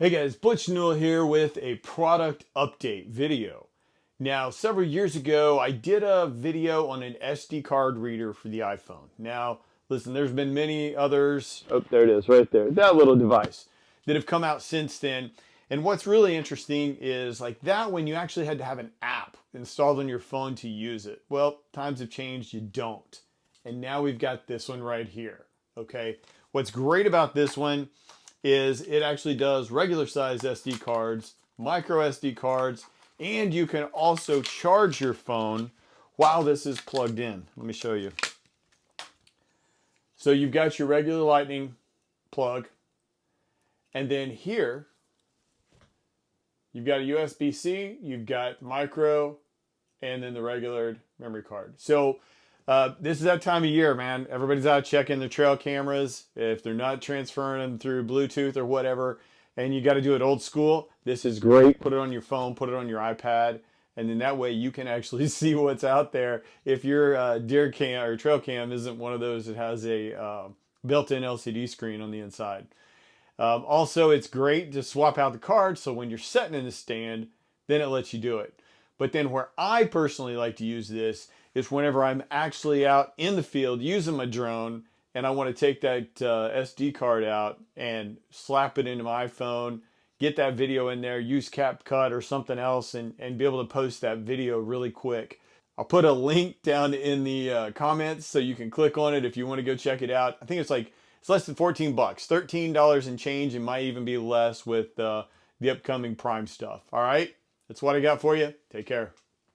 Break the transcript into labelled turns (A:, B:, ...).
A: Hey guys, Butch Newell here with a product update video. Now, several years ago, I did a video on an SD card reader for the iPhone. Now, listen, there's been many others, oh, there it is, right there, that little device, that have come out since then. And what's really interesting is like that when you actually had to have an app installed on your phone to use it. Well, times have changed, you don't. And now we've got this one right here, okay? What's great about this one is it actually does regular size SD cards, micro SD cards, and you can also charge your phone while this is plugged in. Let me show you. So you've got your regular lightning plug, and then here you've got a USB-C, you've got micro, and then the regular memory card. So this is that time of year, man. Everybody's out checking their trail cameras. If they're not transferring them through Bluetooth or whatever, and you got to do it old school, this is great. Put it on your phone, put it on your iPad, and then that way you can actually see what's out there. If your deer cam or trail cam isn't one of those that has a built-in LCD screen on the inside. Also, it's great to swap out the cards, so when you're setting in the stand, then it lets you do it. But then where I personally like to use this is whenever I'm actually out in the field using my drone and I want to take that SD card out and slap it into my iPhone, get that video in there, use CapCut or something else, and be able to post that video really quick. I'll put a link down in the comments so you can click on it if you want to go check it out. I think it's less than 14 bucks, $13 and change. It might even be less with the upcoming Prime stuff. All right, that's what I got for you. Take care.